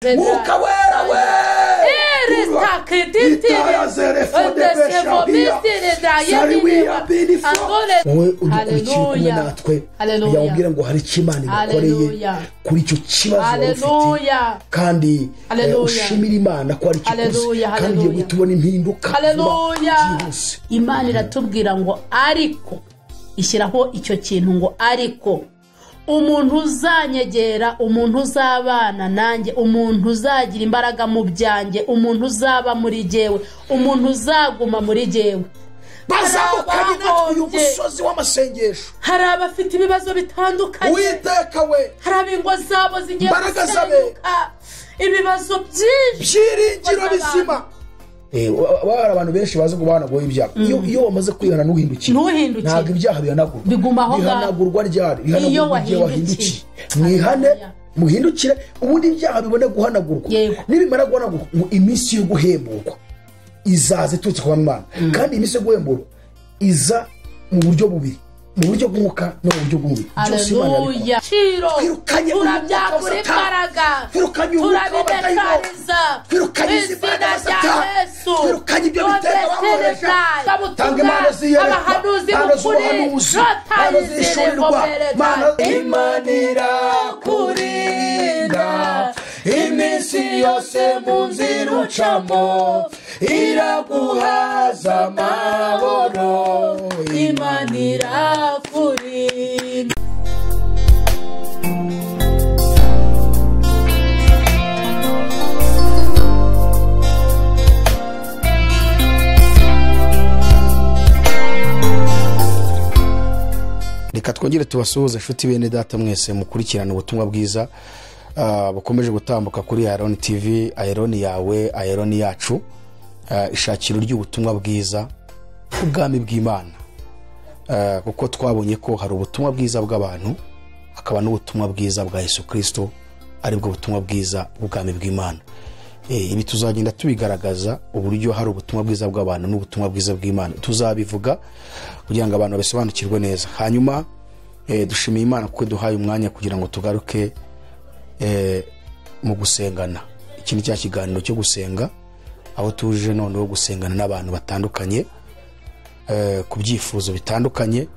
Mwuka wera we wowe udukurikiye kumwe natwe yawubwira ngo hari icyo Imana ikoreye kuri icyo kibazo ufite kandi ushimira Imana ko ari kikoze kandi ugiye tubona impinduka byihuse. Imana iratubwira ngo ariko ishyiraho icyo kintu ngo ariko umuntu uzanyegera, umuntu uzabana nanjye, umuntu uzagira imbaraga mu byanjye, umuntu uzaba muri jewe, umuntu uzaguma muri jewe, bazamukanye natwe uyu musozi w'amasengesho. Hari abafite ibibazo bitandukanye, Uwiteka we, hari abingo zabo zigiye gusenyuka, ibibazo byinshi byiringiro bizima. Wari abantu benshi bazi kubana ngo ibyaha iyo wamaze kwihana n'uhindukira ntabwo ibyaha bihanagurwa ryari bihanagurwa wahindukiye. Mwihane muhindukire ubundi ibyaha bibone guhanagurwa. Nibimara guhanagurwa ngo iminsi yo guhemburwa izaze tutse kwa Imana, kandi iminsi yo guhemburwa iza mu buryo bubiri, mu buryo bw'umwuka no mu buryo bw'umubiri. Haleluya. Twirukanye turabyakura imbaraga, turabidekariza izina rya Yesu, twirukanye ibyo bitego bakoresha tanga impano abahanuzi b'ukuri batayizirwa. Imana irakurinda iminsi yose mu nzira ucamo, iraguhaza amahoro. Imana irakurinda. Reka twongere tubasuhuze inshuti bene data mwese mukurikirana ubutumwa bwiza bukomeje gutambuka kuri Iron TV, Iron yawe, Iron yacu, ishakiro ry'ubutumwa bwiza ubwami bw'Imana. Kuko twabonye ko hari ubutumwa bwiza bw'abantu, hakaba n'ubutumwa bwiza bwa Yesu Kristo, ari bwo butumwa bwiza ubwami bw'Imana. Ibi tuzagenda tubigaragaza uburyo hari ubutumwa bwiza bw'abantu n'ubutumwa bwiza bw'Imana. Tuzabivuga kugira ngo abantu basobanukirwe neza. Hanyuma dushimiye Imana kuko duhaye umwanya kugira ngo tugaruke mu gusengana. Iki ni cya kiganiro cyo gusenga, aho tuje noneho gusengana n'abantu batandukanye ku byifuzo bitandukanye,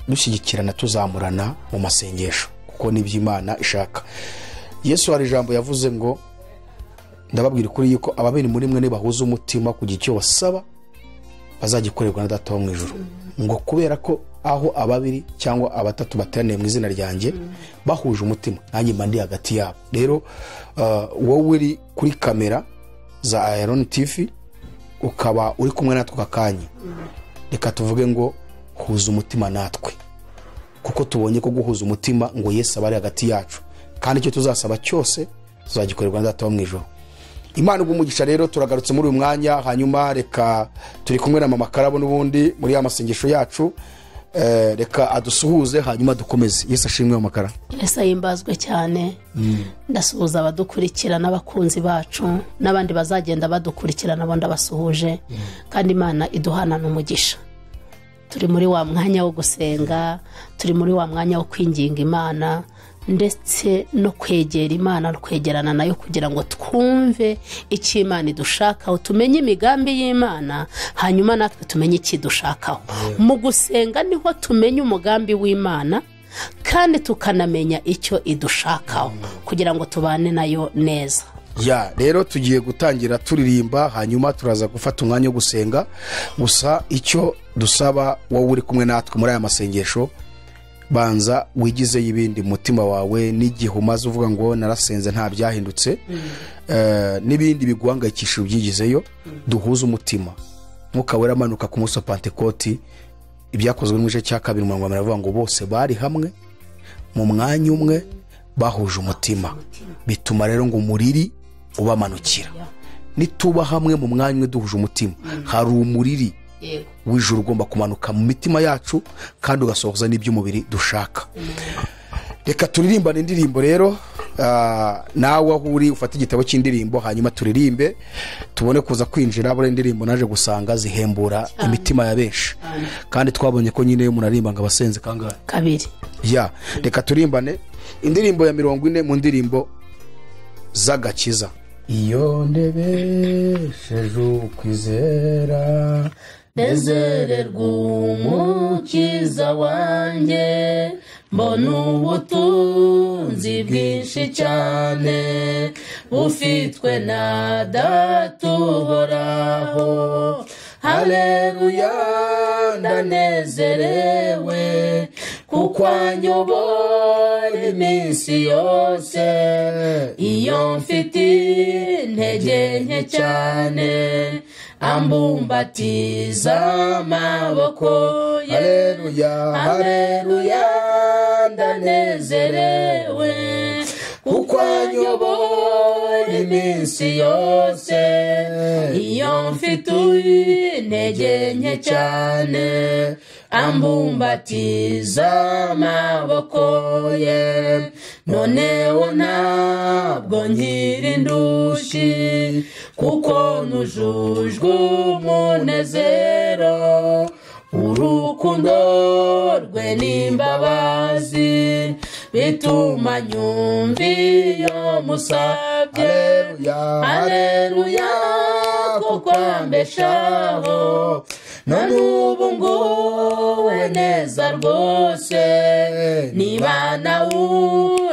dushyigikirana tuzamurana mu masengesho kuko ni by'Imana ishaka. Yesu hari ijambo yavuze ngo ndababwira kuri yuko ababiri muri mwe bahuza umutima kugira icyo basaba bazagikorerwa na Data wo mu ijuru. Ngo kubera ko aho ababiri cyangwa abatatu bateraniye mu izina ryanjye bahuje umutima, nanjye mba ndi hagati yabo. Rero wowe uri kuri kamera za Iron TV ukaba uri kumwe natwe kakanya, reka tuvuge ngo huza umutima natwe, kuko tubonye ko guhuza umutima ngo Yesu abari hagati yacu, kandi icyo tuzasaba cyose tuzagikorerwa na Data wo mu ijuru. Imana ubumugisha. Rero turagarutse muri uyu mwanya, hanyuma reka turi kumwe na Mama Karabo n'ubundi muri ya masengesho yacu. Reka adusuhuze hanyuma dukomeze. Yesu ashimwe Mama Karabo. Yesu ahimbazwe cyane. Ndasuhuza abadukurikira n'abakunzi bacu n'abandi bazagenda badukurikira nabo ndabasuhuje, kandi Imana iduhana n'umugisha. Turi muri wa mwanya wo gusenga, turi muri wa mwanya wo kwinginga Imana ndetse no kwegera Imana, kwegerana nayo kugira ngo twumve icyo Imana idushakaho, tumenye imigambi y'Imana, hanyuma natwe tumenye icyo idushakaho. Mu gusenga niho tumenya umugambi w'Imana kandi tukanamenya icyo idushakaho kugira ngo tubane nayo neza. Rero tugiye gutangira turirimba, hanyuma turaza gufata umwanya wo gusenga. Gusa icyo dusaba wowe uri kumwe natwe muri aya masengesho, banza wigize y'ibindi mutima wawe, n'igihe umaze uvuga ngo narasenze nta byahindutse, n'ibindi biguhangayikisha ubyigizeyo, duhuze umutima. Mwuka wera amanuka ku munsi wa Pentekoti, ibyakozwe mu gice cya 2 baravuga ngo bose bari hamwe mu mwanya umwe bahuje umutima, bituma rero ngo umuriri ubamanukira. Nituba hamwe mu mwanya umwe duhuje umutima, hari umuriri w'ijuru ugomba kumanuka mu mitima yacu kandi ugasohoza n'iby'umubiri dushaka. Reka turirimbane indirimbo rero. Nawe aho uri ufata igitabo cy'indirimbo, hanyuma turirimbe tubone kuza kwinjira. Bure indirimbo naje gusanga zihembura imitima ya benshi, kandi twabonye ko nyine umuntu arimba ngo abasenze kangahe? Kabiri. Reka turimbane indirimbo ya 40 mu ndirimbo z'agakiza. iyo ndebesheje ukwizera nezererwa umukiza wanjye, mbona ubutunzi bwinshi cyane bufitwe na data uhoraho. Haleluya, ndanezerewe kuko anyobora iminsi yose. Iyo mfite intege nke cyane ambumbatiza amaboko ye. Haleluya, haleluya, ndanezerewe kuko anyobora iminsi yose. Iyo mfite intege nke cyane ambumbatiza amaboko ye. Noneho ntabwo nkiri indushyi kuko nujujwe umunezero. Urukundo rwe n'imbabazi bituma nyumva iyo musabye. Haleluya, haleluya, kuko ambeshaho none ubu nguwe neza rwose. Niba nawe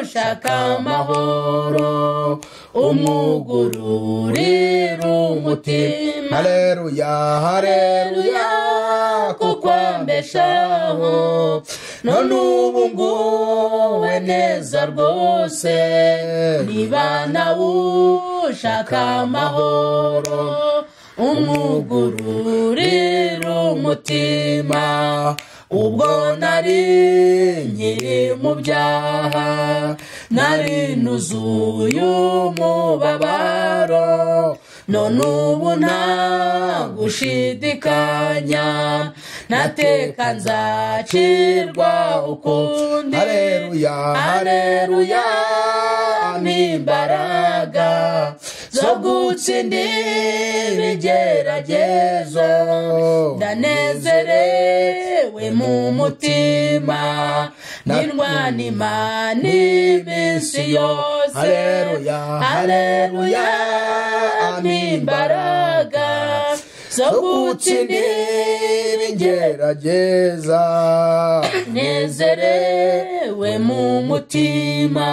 ushaka amahoro umugururira umutima. Haleluya, haleluya, kuko ambeshaho none ubu nguwe neza rwose. Niba nawe ushaka amahoro umugururira umutima. Ubwo nari nkiri mu byaha nari nuzuye umubabaro, none ubu nta gushidikanya nateka nzacirwa ukundi. Haleluya, haleluya, n'imbaraga zo gutsinda ibigeragezo. Ndanezerewe mu mutima nirwana Imana iminsi yose. Haleluya, haleluya, n'imbaraga zo gutsinda ibingerageza. Nezerewe mu mutima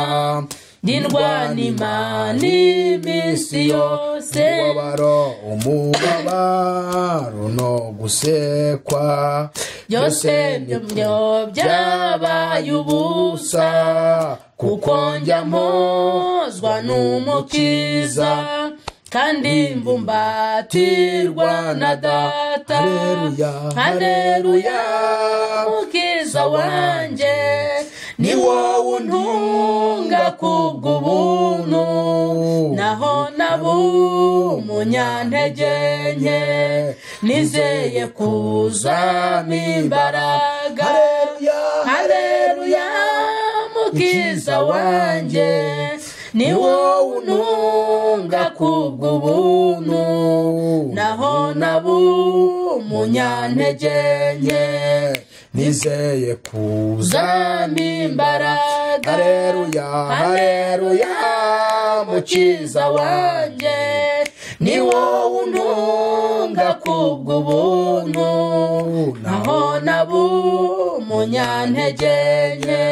nirwana Imana iminsi yose. Umubabaro no gusekwa byose nibyo byabaye ubusa kuko njya mpozwa n'umukiza kandi mbumbatirwa na data. Haleluya, haleluya, mukiza wanjye ni wowe untunga kubw'ubuntu, naho nabu umunyantege nke nizeye kuzamo imbaraga. Haleluya, haleluya, mukiza wanjye ni wowe untunga kubw'ubuntu, naho nabu umunyantege nke nizeye kuzamo imbaraga. Haleluya, haleluya, mukiza wanjye ni wowe untunga kubw'ubuntu, naho nabu umunyantege nke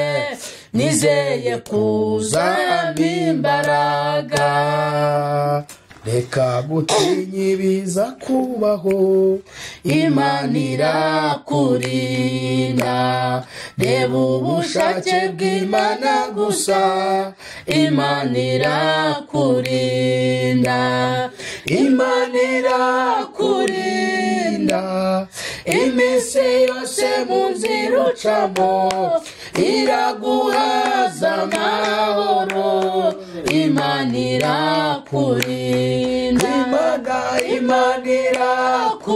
nizeye kuzamo imbaraga. Reka gutinya ibiza kubaho, Imana irakurinda. Reba ubushake bw'Imana gusa, Imana irakurinda. Imana irakurinda iminsi yose mu nzira ucamo, iraguhaza amahoro. Imana irakurinda, Imana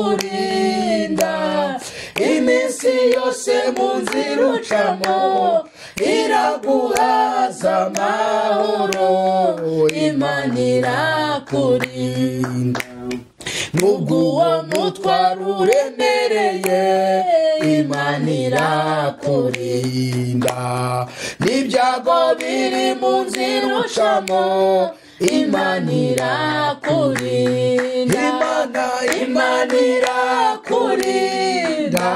irakurinda iminsi yose mu nzira ucamo, iraguhaza amahoro. Imana irakurinda nubwo uwo mutwaro uremereye, Imana irakurinda. N'ibyago biri mu nzira ucamo, Imana irakurinda, Imana irakurinda,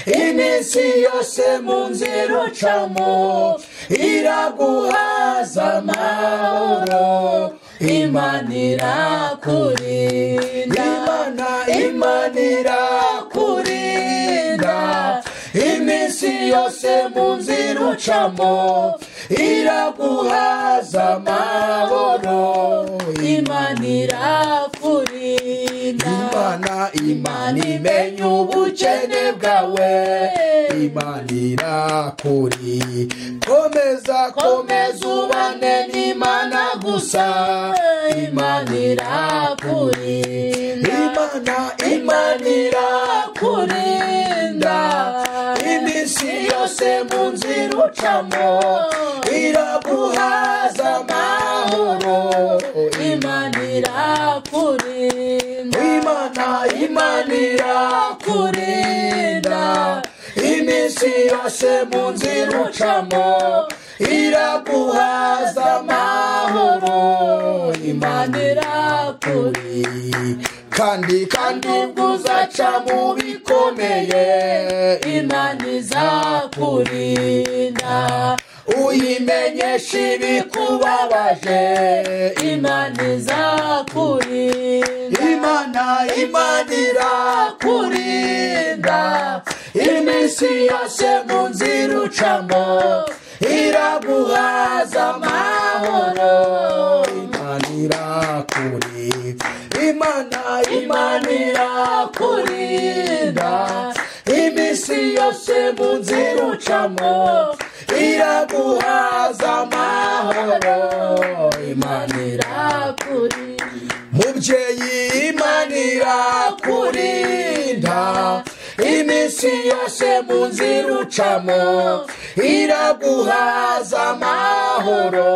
iminsi yose mu nzira ucamo iraguhaza amahoro. Imana irakurinda, Imana irakurinda, iminsi yose mu nzira ucamo iraguhaza amahoro. Imana irakurinda, Imana imenya ubukene bwawe. Imana irakurinda, komeza ubane n'Imana gusa. Imana irakurinda, Imana irakurinda, iminsi yose mu nzira ucamo iraguhaza amahoro. Imana irakurinda, Imana irakurinda, iminsi yose mu nzira ucamo iraguhaza amahoro. Imana irakurinda, kandi ubwo uzaca mu bikomeye Imana izakurinda. Uyimenyesha ibikubabaje Imana izakurinda. Imana irakurinda, iminsi yose mu nzira ucamo iraguhaza amahoro. Imana irakurinda, Imana irakurinda, iminsi yose mu nzira ucamo iraguhaza amahoro. Imana irakurinda, mubyeyi, Imana irakurinda, iminsi yose mu nzira ucamo iraguhaza amahoro.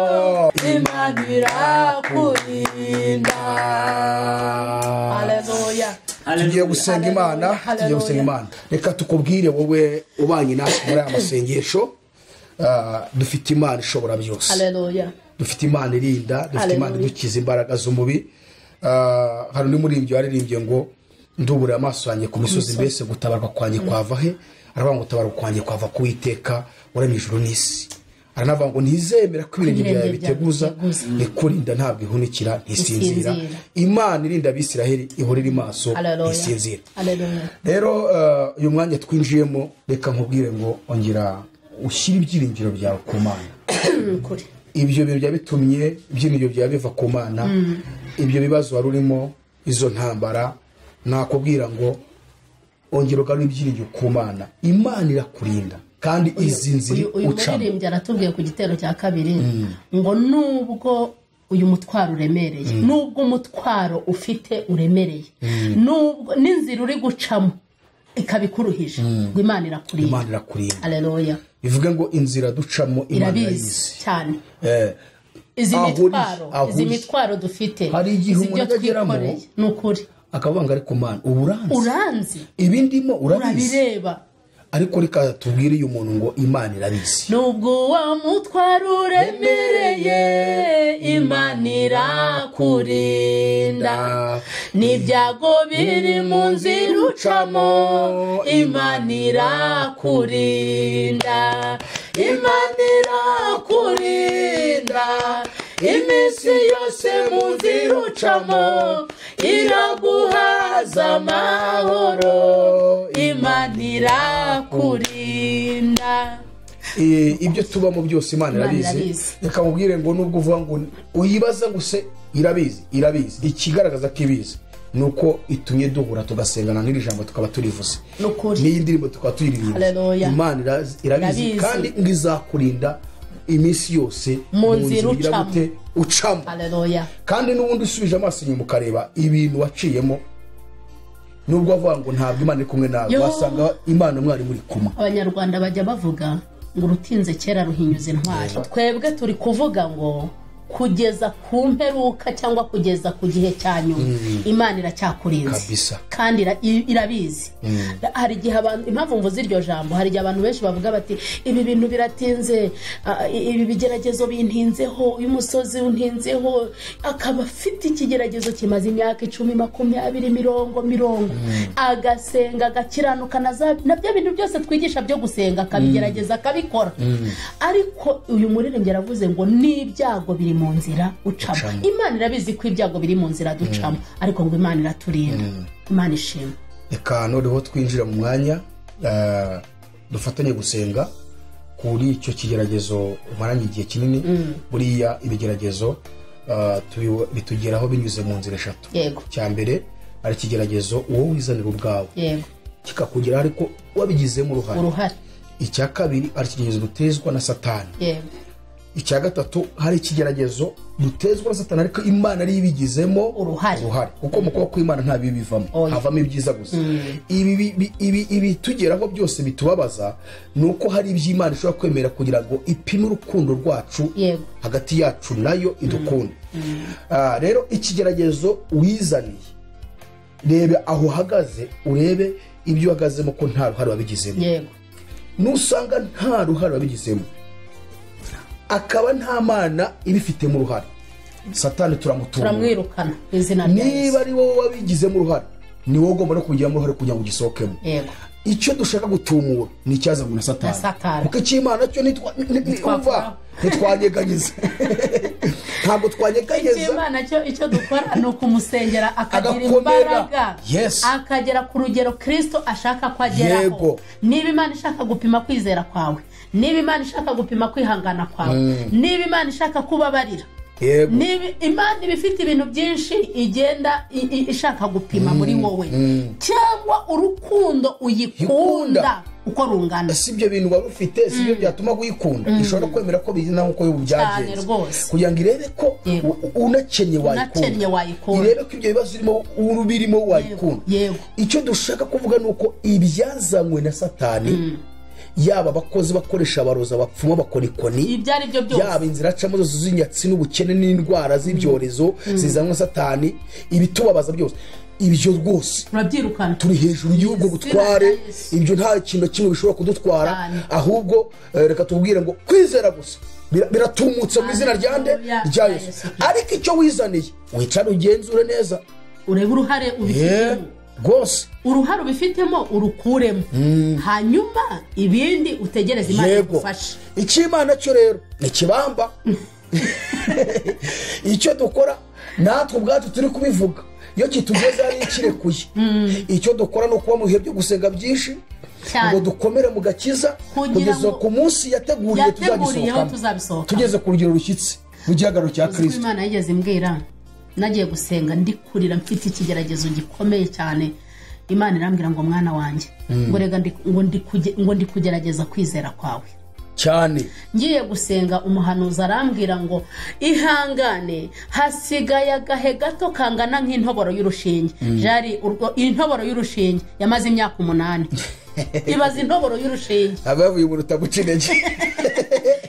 Imana irakurinda. Haleluya. Tugiye gusenga Imana, reka tukubwire wowe ubanye natwe muri aya masengesho. Dufite Imana ishobora byose. Haleluya. Dufite Imana irinda, dufite Imana idukiza imbaraga z'umubiri. Hari undi muririmbyi waririmbye ngo ndubura amaso yanjye ku misozi, mbese gutabarwa kwanjye kwava he? Aravuga ngo gutabarwa kwanjye kwava ku Uwiteka waremye ijuru n'isi. Aranavuga ngo ntizemera ko ibirenge byawe biteguza, ikurinda ntabwo ihunikira ntisinzira. Imana irinda Abisiraheli ihorera maso ntisinzira. Rero uyu mwanya twinjiyemo, reka nkubwire ngo ongera ushyire ibyiringiro byawe ku Mana. Ibyo bintu byabitumye ibyiringiro byawe biva ku Mana. Ibyo bibazo wari urimo, izo ntambara, nakubwira ngo ongera ugarure ibyiringiro ku Mana. Imana irakurinda kandi izi nzira ucamo. Uyu muririmbyi aratubwiye ku gitero cya kabiri ngo nubwo uyu mutwaro uremereye, nubwo umutwaro ufite uremereye, nubwo n'inzira uri gucamo ikabikuruhije, ngo Imana irakurinda. Haleluya. Bivuga ngo inzira ducamo Imana irayizi cyane. Izi mitwaro dufite, izi byo twikoreye, ni ukuri. Akavuga ariko Mana uranzi ibindimo urabizi, urabireba. Ariko reka tubwire uyu muntu ngo Imana irabizi. Nubwo wa mutwaro uremereye, Imana irakurinda. N'ibyago biri mu nzira ucamo, Imana irakurinda. Imana irakurinda, iminsi yose mu nzira ucamo iraguhaza amahoro. Imana irakurinda. Ibyo tubamo byose Imana irabizi. Reka mubwire ngo nubwo uvuga ngo uyibaza ngo se irabizi. Ikigaragaza ko ibizi nuko itumye duhura tugasengana n'iri jambo tukaba turivuze, n'iyi ndirimbo tukaba tuyiririmba. Imana irabizi kandi ngo izakurinda iminsi yose mu nzira ucamo. Kandi n'ubundi usubije amaso inyuma ukareba ibintu waciyemo, nubwo wavuga ngo ntabwo Imana iri kumwe nawe, wasanga Imana mwari muri kumwe. Abanyarwanda bajya bavuga ngo urutinze kera ruhinyuza intwari. Twebwe turi kuvuga ngo kugeza ku mperuka cyangwa kugeza ku gihe cya nyuma imana iracyakurinze kandi irabizi. hari igihe abantu, impamvu mvuze iryo jambo, hari igihe abantu benshi bavuga bati ibi bintu biratinze, ibi bigeragezo bintinzeho, uyu musozi untinzeho, akaba afite ikigeragezo kimaze imyaka 10, 20, 50, agasenga agakiranuka na bya bintu byose twigisha byo gusenga akabigerageza akabikora, ariko uyu muririmbyi aravuze ngo n'ibyago biri mu nzira ucamo. Imana irabizi ko ibyago biri mu nzira ducamo, ariko ngo Imana iraturinda. Imana ishimwe. Reka noneho twinjira mu mwanya dufatanye gusenga kuri icyo kigeragezo umaranye igihe kinini. Buriya ibigeragezo bitugeraho binyuze mu nzira eshatu. Cya mbere ari ikigeragezo wowe wizanira ubwawe kikakugera ariko wabigizemo uruhare. Icya kabiri ari ikigeragezo dutezwa na Satani. Icya gatatu hari ikigeragezo dutezwa na Satani ariko Imana ari ibigizemo uruhare, kuko mu kuboko kw'Imana nta bibi bivamo, havamo ibyiza gusa. Ibi tugeraho byose bitubabaza nuko hari iby'Imana ishobora kwemera kugira ngo ipime urukundo rwacu hagati yacu nayo idukunda. Rero ikigeragezo wizaniye, rebe aho uhagaze, urebe ibyo uhagazemo ko nta ruhare wabigizemo. Nusanga nta ruhare wabigizemo, akaba nta Mana ibifitemo uruhare, Satani turamwirukana izina rya Yesu. Niba ari wowe wabigizemo uruhare, ni wowe ugomba no kugiramo uruhare kugira ngo ugisokemo. Icyo dushaka gutumura ni icyazanywe na Satani, kuko icy'Imana cyo ntitwanyeganyiza. Ntabwo twanyeganyeza. Icy'Imana cyo icyo dukora ni ukumusengera akagira imbaraga, akagera ku rugero Kristo ashaka ko ageraho. Niba Imana ishaka gupima kwizera kwawe, niba Imana ishaka gupima kwihangana kwawe, niba Imana ishaka kubabarira, niba Imana ibifite ibintu byinshi igenda ishaka gupima muri wowe, cyangwa urukundo uyikunda uko rungana. Si ibyo bintu wari ufite, si byo byatuma guyikunda. Ishobora kwemera ko bizina nkuko byagenze, kugira ngo irebe ko unakennye wayikunda, irebe ko ibyo bibazo birimo wayikunda. Icyo dushaka kuvuga ni uko ibyazanywe na Satani, yaba abakozi bakoresha abaroza bapfuma bakorikoni, yaba inzira acamo zose z'inyatsi n'ubukene n'indwara z'ibyorezo zizanwa Satani, ibitubabaza byose, ibyo rwose urabyirukana. Turi hejuru y'ubwo butware, ibyo nta kintu kimwe bishobora kudutwara, ahubwo reka tubwire ngo kwizera gusa biratumutse mu izina rya Yesu. Ariko icyo wizaniye wicara ugenzure neza, urebe uruhare ubifitemo rwose, uruhare ubifitemo urukuremo, hanyuma ibindi utegereze Imana igufashe. Icy'Imana cyo rero ni kibamba. Icyo dukora natwe ubwacu turi kubivuga, iyo kitugeze ari ikirekuye. Icyo dukora no kuba mu bihe byo gusenga byinshi, ngo dukomere mu gakiza kugeza ku munsi yateguriye tuzabisohokamo, tugeze ku rugero rushyitse mu gihagararo cya Kristo. Imana yigeze imbwira, nagiye gusenga ndikurira mfite ikigeragezo gikomeye cyane, Imana irambwira ngo mwana wanjye, ngo rega ngo ndi kugerageza kwizera kwawe cyane. Ngiye gusenga, umuhanuzi arambwira ngo ihangane, hasigaye agahe gato kangana nk'intoboro y'urushinge. Jari intoboro y'urushinge yamaze imyaka 8. Ibaza intoboro y'urushinge abavuye mu rutaguca intege,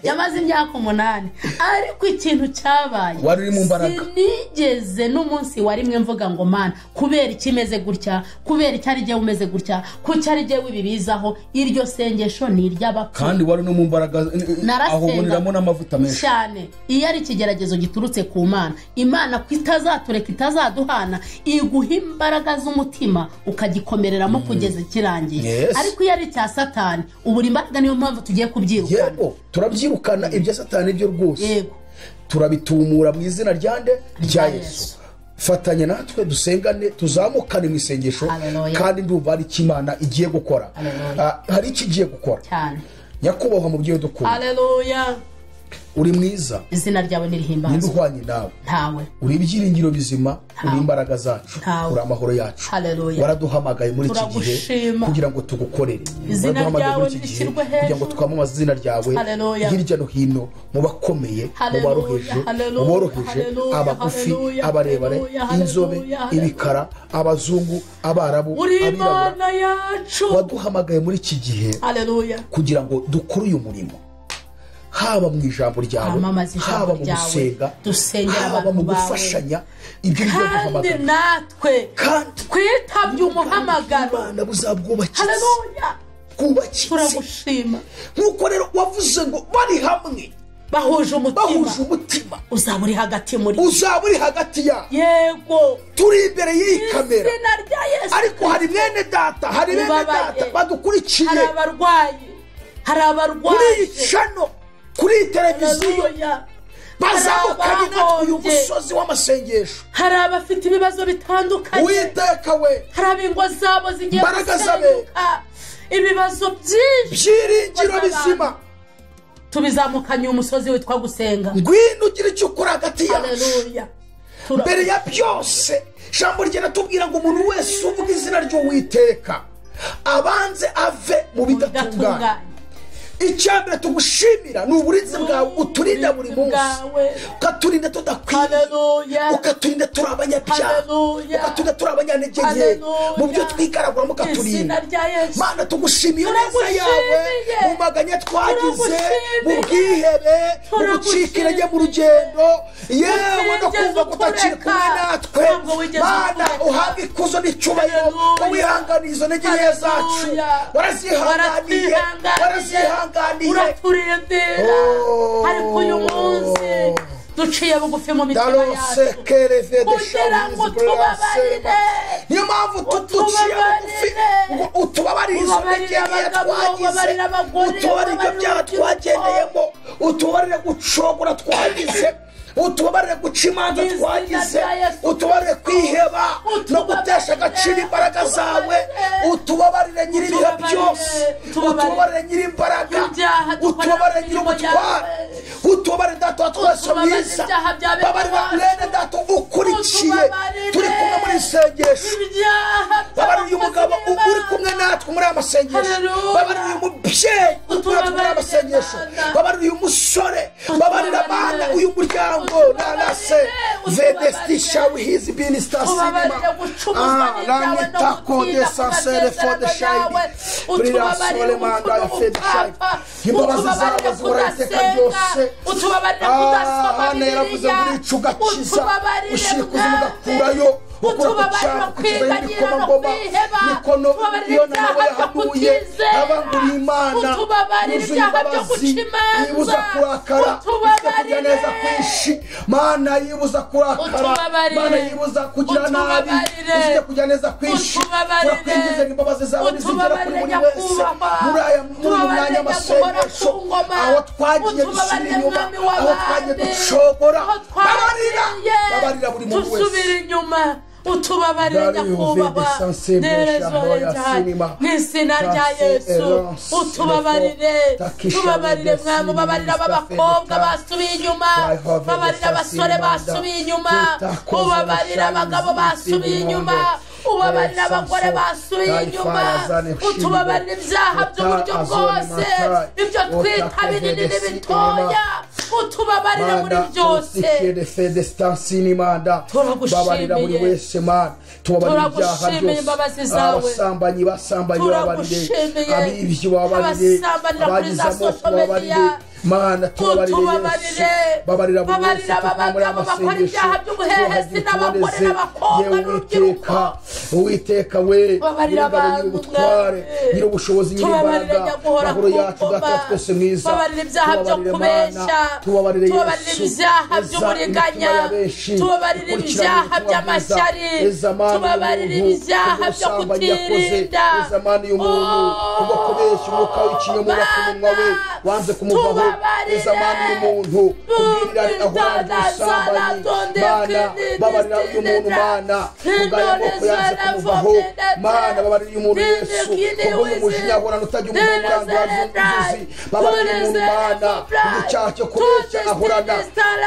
yamaze imyaka 8, ariko ikintu cyabaye wari uri mu mbaraga. Sinigeze n'umunsi warimwe mvuga ngo Mana, kubera ikimeze gutya, kubera icyari giye umeze gutya, ku cyari giye wibibizaho. Iryo sengesho ni iry'abapfu, kandi wari no mu mbaraga, aho boniramo n'amavuta menshi cyane. Iyo ari ikigeragezo giturutse ku Mana, Imana ko itazatureka itazaduhana, iguha imbaraga z'umutima ukagikomereramo kugeza kirangiye. Ariko iyo ari cya Satani, ubura imbaraga, niyo mpamvu tugiye kubyirukana. Turabyirukana ibya Satani byo rwose, turabitumura mu izina rya Yesu. Fatanya natwe dusengane, tuzamukane mu isengesho, kandi ndumva ari Imana igiye gukora. Hari iki igiye gukora cyane. Nyakubahwa mu byo dukora, haleluya, uri mwiza, izina ryawe nirihimbazwe. Ninde uhwanye nawe? Ntawe. Uri ibyiringiro bizima, uri imbaraga zacu, uri amahoro yacu. Waraduhamagaye muri iki gihe kugira ngo tugukorere, izina ryawe rishyirwe hejuru, kugira ngo twamamaze izina ryawe hirya no hino, mu bakomeye, mu baroheje, mu boroheje, abagufi, abarebare, inzobe, ibikara, abazungu, abarabu, abirabura. Waduhamagaye muri iki gihe kugira ngo dukore uyu murimo. haba mu ijambo ryawe, haba mu gusenga, haba mu gufashanya ibyo ngibyo kandi natwe twitabye umuhamagaro Imana buzabwubakitse. haleluya bwubakitse turagushima nk'uko rero wavuze ngo bari hamwe bahuje umutima uzaba uri hagati muri uzaba uri hagati ya yego turi imbere y'iyi kamera izina rya Yesu ariko hari bene data badukurikiye, hari abarwayi kuri iyi cano, kuri iyi televiziyo bazamukanye natwe uyu musozi w'amasengesho, hari abafite ibibazo bitandukanye, Uwiteka we, hari ab'ingo zabo zigiye gusenyuka, ibibazo byinshi byiringiro bizima tubizamukanye umusozi witwa gusenga. ngwino ugire icyo ukora hagati yacu. mbere ya byose ijambo ryatubwira ngo umuntu wese uvuga izina ry'Uwiteka abanze ave mu bidatunganye. icyambere tugushimira ni uburinzi bwawe uturinda buri munsi, ukaturinda tudakwiriye, ukaturinda turi abanyabyaha, ukaturinda turi abanyantege nke mu byo twigaraguramo, ukaturinda. Mana tugushimiye neza yawe mu maganya twagize, mu bwihebe, mu gucika intege mu rugendo, yewe no kumva kutakiri kumwe natwe. Mana uhabwe ikuzo n'icyubahiro ko wihanganiye izo ntege nke zacu, warazihanganiye uraturindira. ariko uyu munsi duciye bugufi mu mitima yacu kugira ngo tubabarire. niyo mpamvu duciye bugufi ngo utubabarire izo ntege nke twagize, utubabarire ibyo byaha twagendeyemo, utubabarire gucogora twagize, utubabarire guca imanza twagize, utubabarire kwiheba no gutesha agaciro imbaraga zawe, utubabarire nyir'ibihe byose, utubabarire nyir'imbaraga, utubabarire nyir'ubutware, utubabarire data wa twese mwiza, babarira mwene data ukurikiye turi kumwe muri isengesho, babarira uyu mugabo uri kumwe natwe muri aya masengesho, babarira uyu mubyeyi uri kumwe natwe muri aya masengesho, babarira uyu musore, babarira abana, uyu muryango nanase vedestisha wihizi binista sinima ramitako de sansere fode shayidi brira sole manda ya fede shayidi imbabazi zawe zihora iteka ryose. Hana yaravuze ngo urica ugakiza, ushikuza ugakurayo, ukura ku cyaro kugeza ibikomangoma, nikono iyo nawe yahanuye abanguriye Imana yuzuye imbabazi, yibuza kurakara, ifite kujya neza kwinshi. Mana yibuza kurakara, Mana yibuza kugira nabi, ifite kujya neza kwinshi. turakwinjiza imbabazi zawe nizigera kuri buri wese muri uyu mwanya w'amasengesho, aho twagiye dusubira inyuma, aho twagiye ducogora, babarira buri muntu wese, utubabarire nyakubahwa mu izina rya Yesu. tubabarire mwami, ubabarire ab'abakobwa basubiye inyuma, ubabarire abasore basubiye inyuma, ubabarire abagabo basubiye inyuma, ubabarire abagore basubiye inyuma, utubabarire ibyaha by'uburyo bwose, ibyo twita binini n'ibitoya, utubabarire muri byose. babarira buri wese Mana, tubabarire ibyaha byose, abasambanyi babarire, abibyi babarire, abagize amoko babarire Mana, tubabarire Yesu, babarira buri wese muri amasengesho, Uwiteka we, nyir'ingabo nyir'ubutware, nyir'ubushobozi nyir'imbaraga, mahoro yacu data twese mwiza, tubabarire ibyaha byo kubeshya, tubabarire ibyaha by'uburiganya, tubabarire ibyaha by'amashyari, tubabarire ibyaha byo kutirinda, kubwo kubeshya umwuka w'ikinyoma ku munwa we wanze kumuvaho, zamani y'umuntu kubwirira ahora ubusambanyi. Mana babarira uyu muntu, Mana ugaya amaboko yanze kumuvaho, Mana babarira uyu muntu Yesu, kubwo umujinya ahorana utajya umuhumuranga w'inzuzi, babarira umuntu Mana icyaha cyo kubeshya ahorana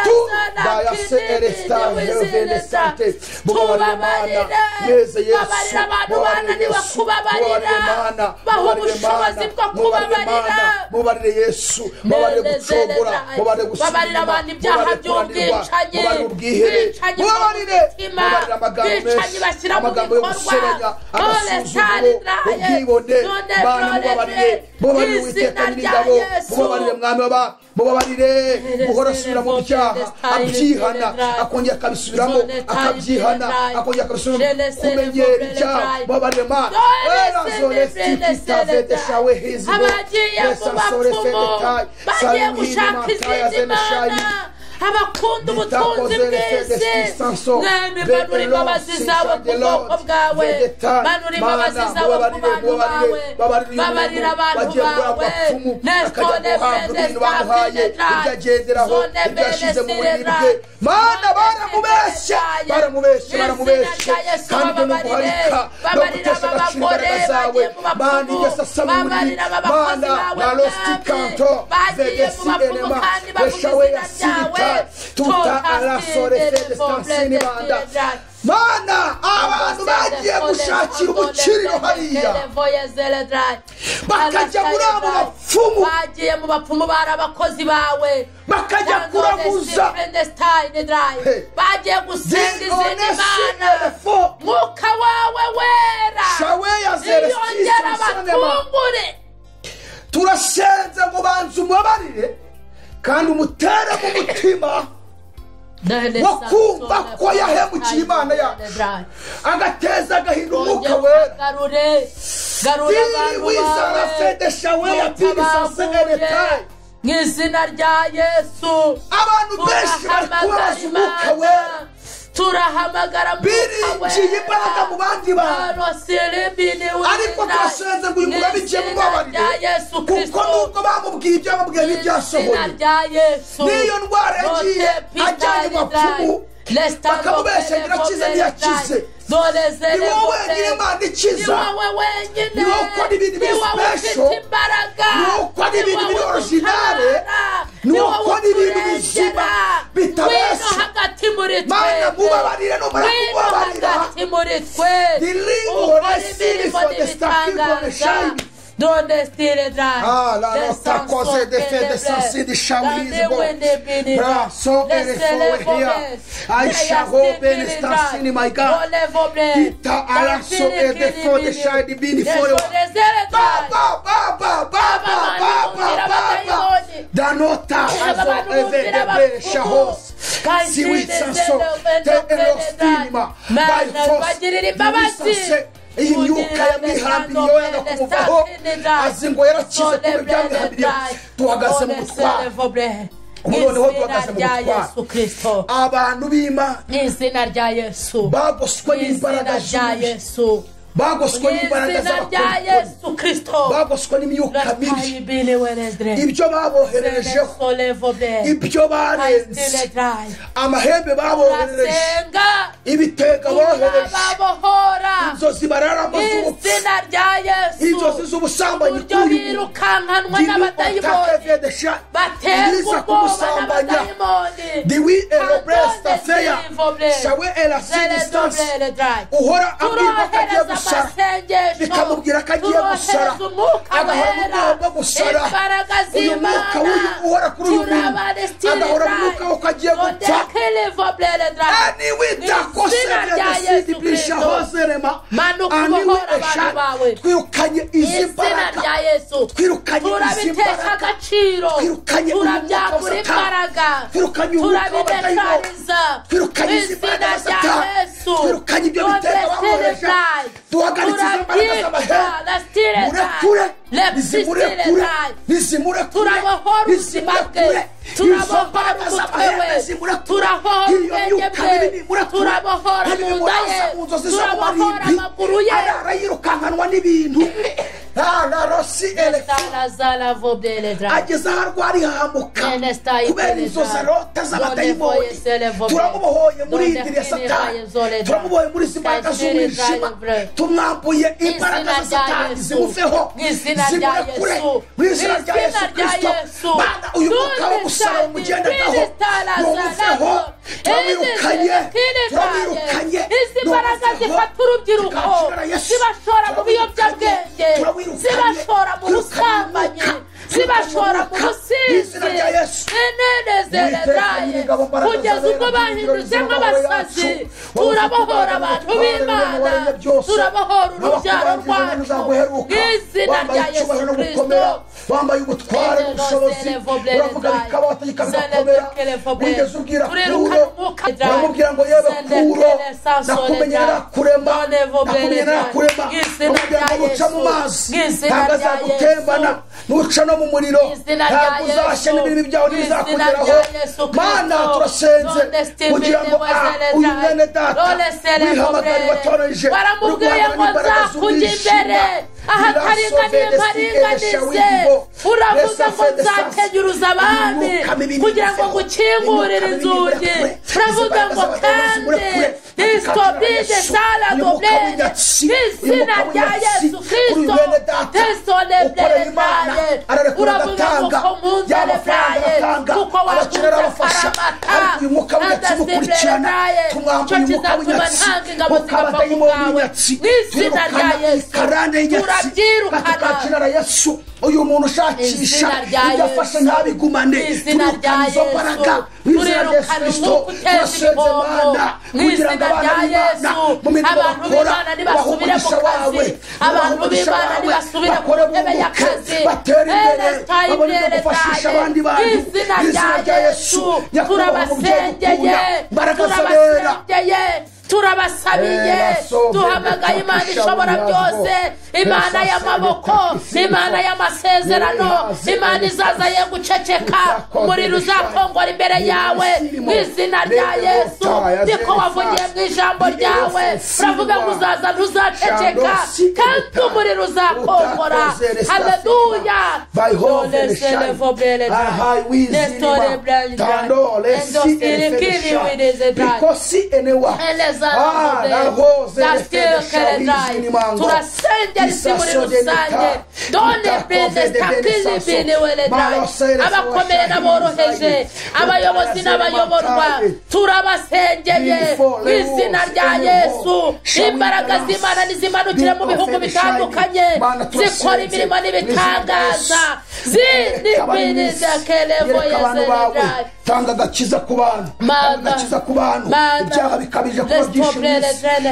tu daya se eresta hevene sante, babarira Mana neze Yesu, babarira Yesu, babarira Mana, babarira Mana, babarira Yesu, babarira gucogora, babarira gusubira, abantu ibyaha by'ubwicanyi, babarira ubwihere, babarira amagambo yo gusebanya agasuzuguro ubwibone Mana mubabarire mubabarire Uwiteka nyir'ingabo mubabarire mwami w'abami mubabarire uhora asubira mu byaha abyihana akongera akabisubiramo akabyihana akongera akabisubiramo kumenyera icyaha mubabarire Mana abagiye mu bapfumu bagiye gushaka izindi mana abakunda ubutunzi bw'isi mwami manura imbabazi zawe ku bwoko bwawe manura imbabazi zawe ku bantu bawe babarira abantu bawe nesitone fende stafine dra zone bene sire Mana baramubeshya kandi muguharika no gutesha agaciro imbaraga zawe Mana igesa samuri Mana na losti kanto vedesi enema weshawe yasita tuta ala sore fede stansini Mana Mana abantu bagiye gushakira ubukiriro hariya bakajya muri abo bapfumu bagiye mu bapfumu bari abakozi bawe bakajya kuraguza bagiye gusenga izindi mana mwuka wawe wera niyongera abatungure turasenze ngo banze umubabarire kandi umutere mu mutima wo kumva ko yahemukiye Imana yacu agateza agahinda umwuka wera garura mu izina rya Yesu abantu benshi bari kubaza umwuka wera turahamagara birinjiye imbaraga mu bandi bantu ariko turasenze ngo uyu mugabo igiye mubabarire kuko nubwo bamubwiye ibyo bamubwiye ntibyasohoye n'iyo ndwara yagiye ajyanye mu bapfumu bakamubeshya irakize ntiyakize ni wowe wenyine Imana ikiza ni wowe ukora ibintu biri sipesho ni wowe ukora ibintu biri orijinale ni wowe ukora ibintu bizima bitabeshya Mana mubabarire numara kubabarira dilingo resiri for the staff donde stile drai la lotta cose de fede sansi di shaulismo braso ere fohia aisha bene stansini my God ita alaso e de fode shai di bini foyo baba da nota azo eve de bene shahos si witsanso te elostinima by force iyi myuka yamwihambiriye yanga kumuvaho azi ngo yarakize kuba byamwihambiriye tuhagaze mu gutwara noneho duhagaze mu gutwara abantu b'Imana n'izina rya Yesu bagoswe n'imbaraga rya Yesu bagoswe n'imbaraga z'abakozi bagoswe n'imyuka mibi ibyo babohererejeho ibyo barenze amahembe baboherereje ibitega bohereje inzozi bararamo z'ubupfu inzozi z'ubusambanyi kuri baterwa ubwoba n'abadayimoni diwi elobresta feya shawe elasinistansi uhora abwirwa ko agiye gusara bikamubwira ko agiye gusara agahora mu bwoba bwo gusara uyu mwuka w'uyu uhora kuri uyu muntu agahora mu mwuka wo ko agiye gupfa twirukanye izi mbaraga twirukanye izi mbaraga twirukanye turabyagura imbaraga turabidekariza twirukanye izi mbaraga satani twirukanye ibyo bitega bakoresha duhagaritse izo mbaraga z'amahera murekure nizimurekure turabohora ubuzima bwe turabohora umutwe we turabohora ubwenge bwe turabohora mu nda ye turabohora amaguru ye arayirukankanwa n'ibintu ageze aho arwara ihahamuka kubera inzozi arota z'abadayimoni turamubohoye muri iyi ndiri ya satani turamubohoye muri izi mbaraga z'umwijima tumwambuye imbaraga za satani zimuveho zimurekure mu izina rya Yesu Kristo Bana uyu mwuka wo gusara umugendagaho numuveho turamwirukanye izi mbaraga zifata urubyiruko zibashora mu biyobyabwenge zibashora mu busambanyi zibashora mu businzi enene zeredaye kugeza ubwo bahindutse nk'abasazi turabohora abantu b'Imana turabohora urubyaro rwacu izina rya Yesu Kristo wambaye ubutware n'ubushobozi uravuga bikaba bikabikomera wigeze ubwira Kuro uramubwira ngo yewe Kuro nakumenye narakurema uramubwira ngo nuca mu mazi ntabwo azagutembana nuca no mu muriro ntabwo uzashya n'ibirimi byawe ntibizakugeraho Mana turasenze kugira ngo uyu mwene data wihamagare watoranije baramubwiye ngo nzakujya imbere ahataringaniye mparinganize uravuga ngo nzakenyuruza abami kugira ngo ngukingurire inzugi uravuga ngo kandi discobide sala doblede izina rya Yesu Kristo tesoneblede uravuga ngo komunzere braye kuko wakunze karamata adasebledaye cyo kizatuma ntanga ingabo zigapfa ku bwawe n'izina rya Yesu katika Yesu uyu muntu ushakisha ibyo afashe ntabigumane turukana izo mbaraga izina rya Yesu Kristo turasenze Mana kugira ngo abana b'Imana mu mirimo bakora bahumurisha wawe abantu b'Imana ntibasubire ku ntebe y'akazi batera imbere babone gufashisha abandi bantu izina rya Yesu turabasengeye turabasabiye duhamagaye Imana ishobora byose Imana y'amaboko Imana y'amasezerano Imana izaza ye guceceka umuriro uzakongora imbere yawe mu izina rya Yesu niko wavugiye mu ijambo ryawe uravuga ngo uzaza ntuzaceceka kandi umuriro uzakongora haleluya turasengera isi muri rusange done bene stakili bene weledai abakomeye n'aboroheje abayobozi n'abayoborwa turabasengeye mu izina rya Yesu imbaraga z'Imana nizimanukire mu bihugu bitandukanye zikora imirimo n'ibitangaza zinibiriza kelevo yezeredai tanga agakiza ku bantu ibyaha bikabije kuba byinshi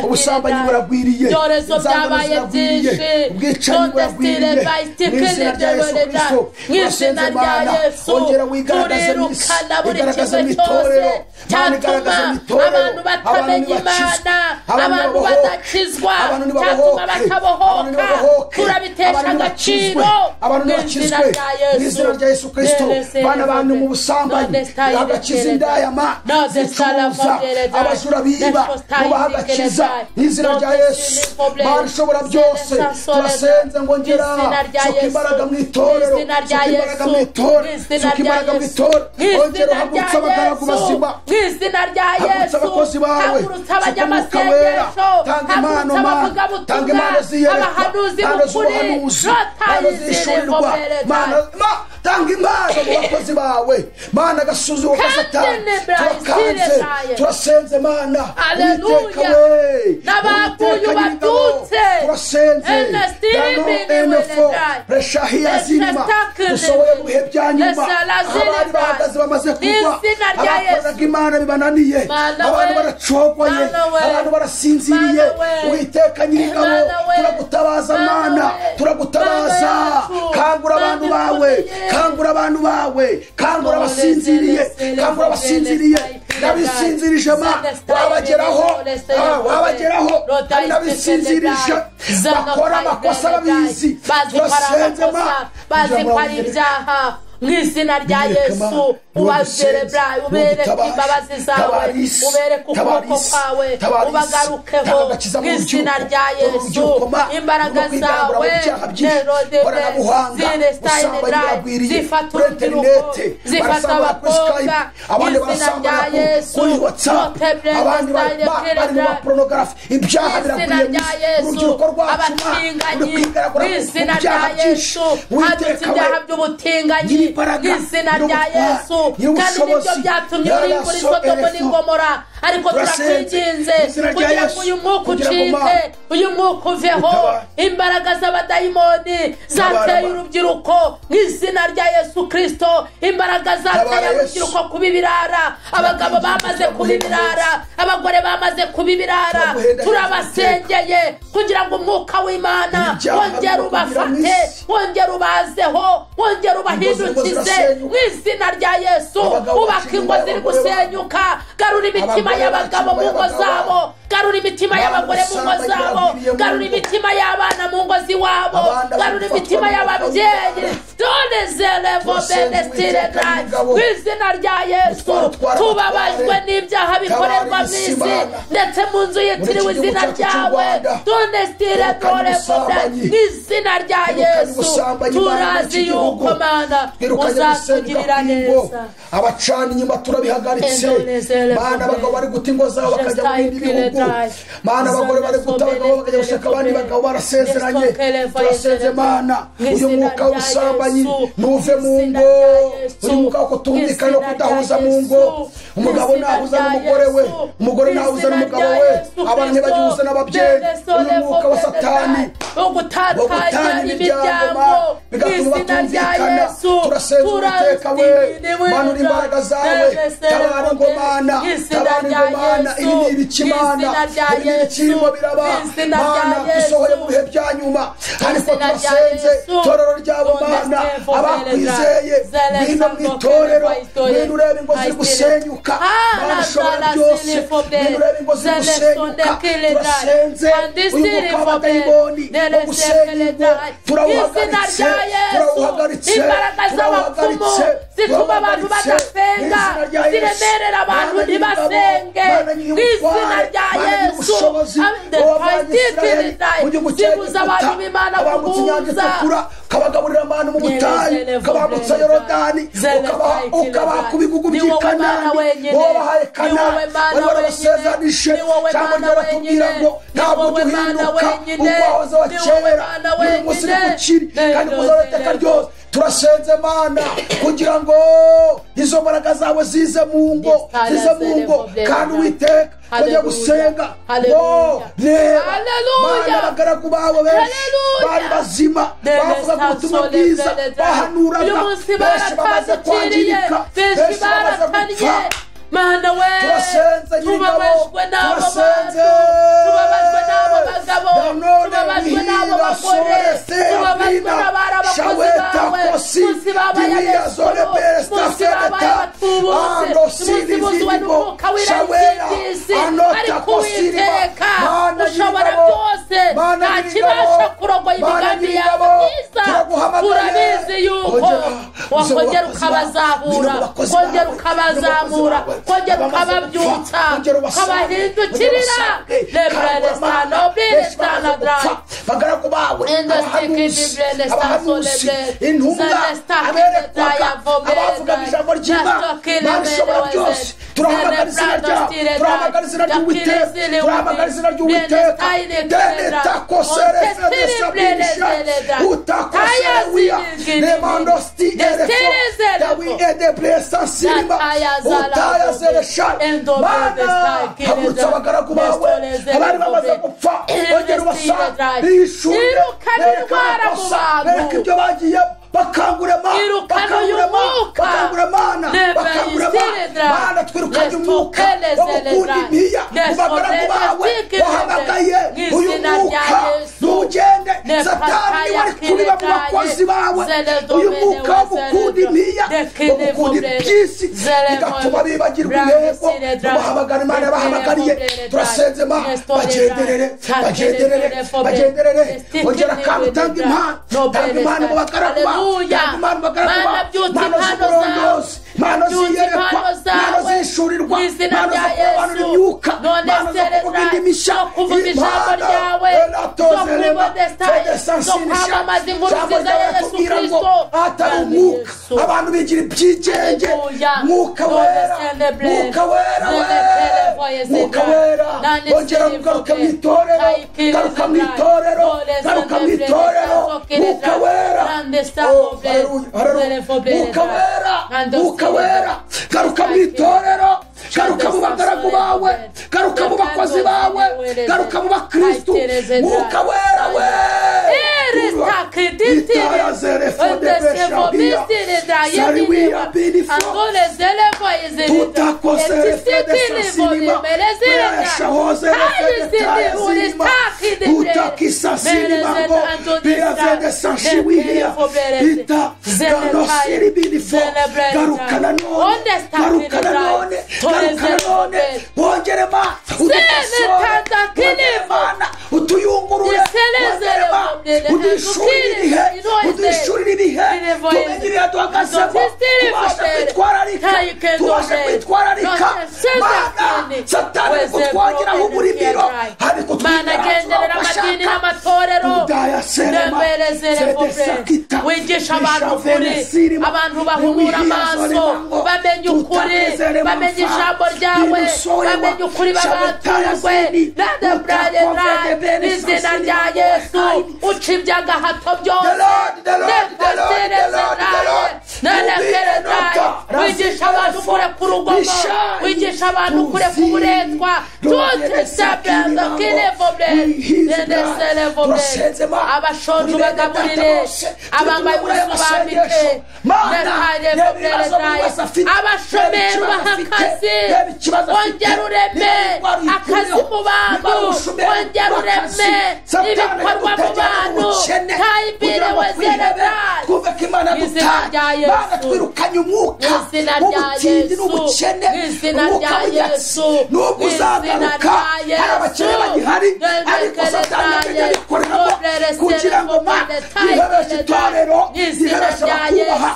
ubusambanyi buragwiriye ibyorezo byabaye byinshi ubwicanyi buragwiriye mu izina rya Yesu turirukana buri kimwe cyose cyatuma abantu batamenya Imana abantu badakizwa cyatuma batabohoka turabitesha agaciro mu izina rya Yesu Kristo bana bantu mu busambanyi agakiza indayama zicuruza abajura biba mubahagakiza n'izina rya Yesu Mana ishobora byose turasenze ngo ngera suka imbaraga mu itorero suka imbaraga mu itorero ongera uhagurutse abagaragu bazima n'izina rya Yesu abakozi bawe suka wera tanga impano tanga impano ziyereka abahanuzi b'ukuri zishurirwa tanga impano mu bakozi bawe Mana agasuzuguka Satani turakanze turasenze Mana Haleluya n'abakuyu batutse turasenze reshahiya zinima dusohoye mu bihe bya nyuma abandi bahagaze bamaze kugwa abakoraga Imana bibananiye abantu baracogwaye abantu barasinziriye Uwiteka Nyir'ingabo turagutabaza Mana turagutabaza kangura abantu bawe kangura abasinziriye n'abisinzirije wabageraho n'abisinzirije bakora amakosa babizi turasenze bazi ko ari ibyaha mu izina rya Yesu ubazerebra ubereke imbabazi zawe ubereke ukuboko kwawe ubagarukeho mu izina rya Yesu imbaraga zawe zifata urubyiruko zifata abakobwa mu izina rya Yesu abandi bari mu porunogarafi ibyaha biragwiriye mu rubyiruko rwacu abatinganyi mu izina rya Yesu hadutse ibyaha by'ubutinganyi mu izina rya Yesu kandi nibyo byatumye urimbura Sodomu n'Igomora ariko turakwinginze kugira ngo uyu mwuka ucike, uyu mwuka uveho, imbaraga z'abadayimoni zateye urubyiruko mu izina rya Yesu Kristo, imbaraga zateye urubyiruko kuba ibirara, abagabo bamaze kuba ibirara, abagore bamaze kuba ibirara, turabasengeye kugira ngo umwuka w'Imana wongere ubafate, wongere ubazeho, wongere ubahindukize mu izina rya Yesu. Ubaka ingo ziri gusenyuka, garura imitima y'abagabo mu ngo zabo, garura imitima y'abagore mu ngo zabo, garura imitima y'abana mu ngo ziwabo, garura imitima y'ababyeyi. Mu izina rya Yesu tubabajwe n'ibyaha bikorerwa mu isi ndetse mu nzu yitiriwe izina ryawe, mu izina rya Yesu turazi yuko Mana uzatugirira neza. Abacana inyuma turabihagaritse Mana, abagabo bari guta ingo zabo bakajya mu bindi bihugu Mana, abagore bari guta abagabo bakajya gushaka abandi bagabo barasezeranye, turasenze Mana uyu mwuka w'ubusambanyi nuve mu ngo, uyu mwuka wo kutumvikana no kudahuza mu ngo, umugabo nahuza n'umugore we, umugore nahuza n'umugabo we, abantu ntibagihuza n'ababyeyi, uyu mwuka wa Satani wo gutanya imiryango bigatuma batumvikana, turasenze Uwiteka we Mana, uri imbaraga zawe, tabara ngo Mana, tabara ngo Mana, ibi ni ibiki Mana, ibi ni ibikirimo biraba Mana, dusohoye mu bihe bya nyuma, ariko turasenze itorero ryabo Mana, abakwizeye ngwino mu itorero, ngwino urebe ingo ziri gusenyuka Mana ushobora byose, ngwino urebe ingo ziri gusenyuka, turasenze uyu mwuka w'abadayimoni wo gusenya ingo turawuhagaritse, turawuhagaritse, zituma abantu badasenga, ziremerera abantu ntibasenge mu izina rya Yesu. Zibuza abantu b'Imana kubuza, kabagaburira abantu mu butayu, kabambutsa Yorodani, ukabaha ku bigugu by'i Kanani, wabahaye Kanani, wari warabasezeranije, cyangwa ryabatubwira ngo ntabwo duhinduka uko wahoze wa kera, uyu munsi ni gukiri kandi kuzarateka ryose. Turasenze Mana kugira ngo izo mbaraga zawe zize mu ngo, kandi Uwiteka bajya gusenga Mana, abagaragu bawe benshi bari bazima, bavuga ubutumwa bwiza, bahanuraga, benshi bamaze kwangirika, benshi bamaze gupfa Mana we, tubabajwe n'abo bantu, tubabajwe n'abo bagabo, tubabajwe n'abo bagore, tubabajwe n'abari abakozi bawe, munsi babaye abesoro, munsi babaye abatubutse, munsi buzuwe n'umwuka w'irangigisi, ariko Uwiteka ushobora byose, nta kibasha kurogoya imigambi yawe myiza. Turabizi yuko wakongera ukabazahura, kongera ukabazamura, kongera ukababyutsa, ukabahindukirira. bagaragu bawe, abahanuzi, intumwa, aberekwaga, abavugaga ijambo ry'Imana, Mana ishobora byose, turahamagara izina ryawe, turahamagara izina ry'Uwiteka, turahamagara izina ry'Uwiteka, deneta kosere fedesabisha, utakosere wiya, nemandosti erefo, dawi edebresa silima, utaya zeresha. Mana hagurutsa abagaragu bawe, abari bamaze gupfa, bongera ubasanga, bishurire, bereka amakosa, bereka ibyo bagiye, bakangure Mana, twirukanye umwuka wo gukunda imiya mu bagaragu bawe, wahamagaye uyu mwuka ntugende, Satani niwe ari kubiba mu bakozi bawe, uyu mwuka wo gukunda imiya, wo gukunda iby'isi, bigatuma bibagirwa intego, bahamagara Imana yabahamagariye. Turasenze Mana, bagenderere, ongera kandi utanga impano, tanga impano mu bagaragu bawe, tanga impano mu bagaragu bawe, impano z'uburondozi, impano z'iyerekwa, impano z'ishurirwa, impano zo kurobanura imyuka, impano zo kuvuga indimi nshya, impano eratozerema fedesansinisha. Ijambo ryawe ratubwira ngo atari umwuka abantu bigira ibyigenge, mwuka wera, mwuka wera, mwuka wera, ongera mugaruka mu itorero, garuka mu itorero, garuka mu itorero, mwuka wera, mwuka wera, mwuka wera, garuka mu itorero, garuka mu bagaragu bawe garuka mu bakozi bawe garuka mu bakristo mwuka wera we wongerema utuyungurure udishurire ibihe tumenyereye duhagazemo tubashe kwitwararika mana satani kutwongeraho uburimiro hari kutwinjira amadini n'amatorero wigisha abantu ukuri abantu bahumura amaso bamenye ukuri bamenye ijambo ryawe bamenye ukuri babaturwe n'izina rya Yesu uca iby'agahato byose wigisha abantu kure ku rugomo wigisha abantu kure ku buretwa abashonje bagaburire abambaye ubusobanike abashomeri baha akazi wongera ureme akazi mu bantu wongera ureme ibikorwa mu bantu tayimbire wezeredayi izina rya Yesu izina rya Yesu izina rya Yesu izina rya Yesu ariko satani yabikoreramo kugira ngo ihebeshe itorero ihebeshe abakubaha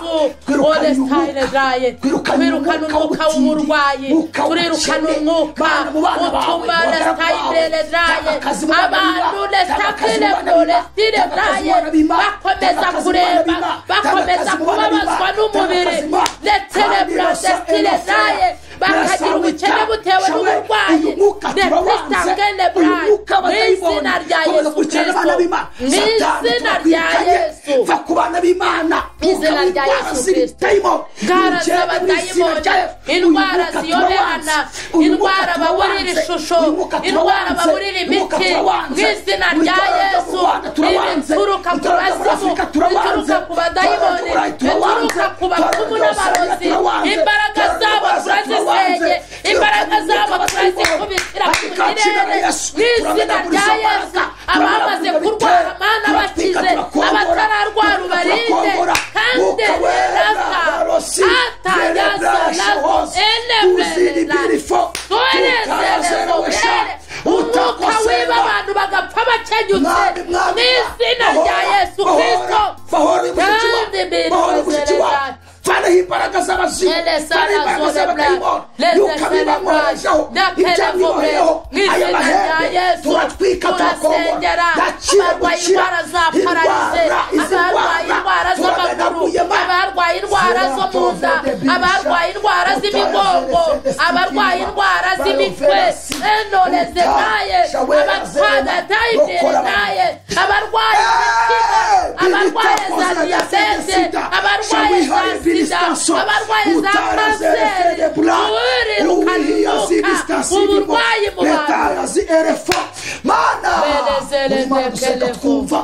twirukana umwuka w'uburwayi turirukana umwuka utuma lesitayibreredraye abantu lesitayibreredraye bakomeza kureba bakomeza kubabazwa n'umubiri lesitayibreredraye bakagira ubukene butewe n'uburwayi n'izina rya Yesu Kristo n'izina rya Yesu va ku bana b'Imana izina rya Yesu Kristo indwara z'abadayimoni indwara ziyoberana indwara baburira ishusho indwara baburira imiti n'izina rya Yesu ibituruka ku bazimu bituruka ku badayimoni bituruka ku bapfumu n'abarozi imbaraga zabo turazisenge imbaraga zabo turazikubitira ku kirere n'izina rya Yesu abamaze kurwara mana bakize abatararwara ubarinde kandi rasa atayasa lazo eneberera tuerezere umwuka wiba abantu bagapfa bakenyutse n'izina rya Yesu Kristo kandi birezerera fanaho imbaraga z'abazimu fanaho imbaraga z'abadayimoni yuko bibamurejeho ibyabiboheyeho aya mahembe turatwika turakongora gaciro gukira indwara izi ndwara turamenaguye abarwaye indwara zo mu nda abarwaye indwara z'imigongo abarwaye indwara z'imitwe endolezeraye abatwagatayibereraye abarwaye imitima abarwaye za diyabete abarwaye za sida abarwaye za kanseri uwirukanuka uburwayi mu bantu mana urimana twumva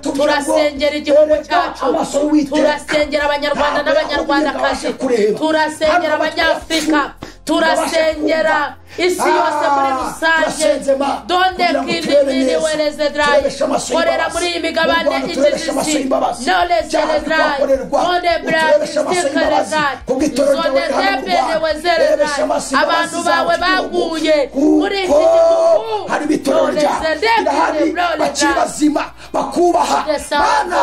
turasengera igihugu cyacu turasengera abanyarwanda n'abanyarwandakazi turasengera abanyafurika turasengera isi yose muri rusange donde kinimini werezedraye korera muri iyi migabane igizi nolezeredraye donde brabisikeredraye zone debene wezeredraye abantu bawe baguye muri iki gihugu hari ibitoro birahari bakiri bazima bakubaha mana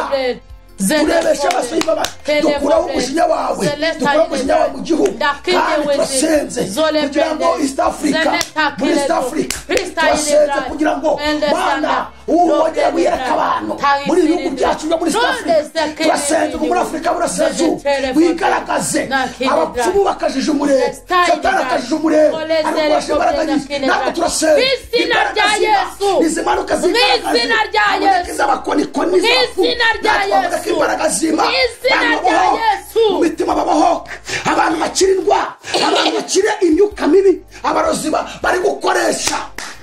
turebeshe amaso y'imbabazi dukuraho umujinya wawe dukuraho umujinya wawe mu gihugu kandi turasenze kugira ngo East Africa muri East Africa turasenze kugira ngo mana wongera wiyereka abantu muri ibihugu byacu byo muri Afurika turasenze muri Afurika burasirazuba wigaragaze abapfumu bakajije umurego satani akajije umurego ariko imbaraga nyinshi ntabwo turasenze izina rya Yesu izimanuka izina rya Yesu z'abakonikoni izina rya Yesu imbaraga zima izina rya Yesu mu mitima babahoka abantu bakira indwara abantu bakira imyuka mibi abarozi bari gukoresha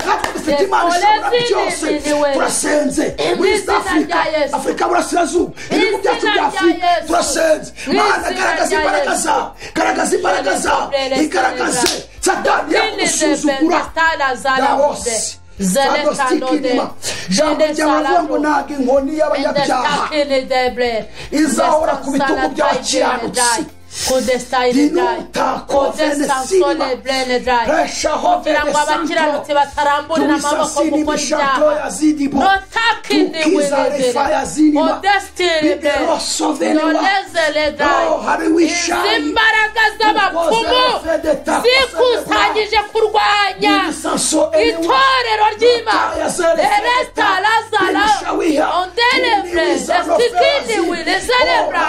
ntabwo dufite imana ishobora byose turasenze muri Afurika burasirazuba ibihugu byacu bya Afurika turasenze mana garagaza imbaraga zawe igaragaze satani yakugusuzugura hose jambo ryawe ngo ntabwo inkoni y'abanyabyaha izahora ku bitugu by'abakiranutsi kugira ngo abakiranutsi bataramburira amaboko gukora ibyaha notakinde wirezere izi mbaraga z'abapfumu zikusanyije kurwanya itorero ry'Imana Eresta Lazara Ondelevre Destikini Wilezelebra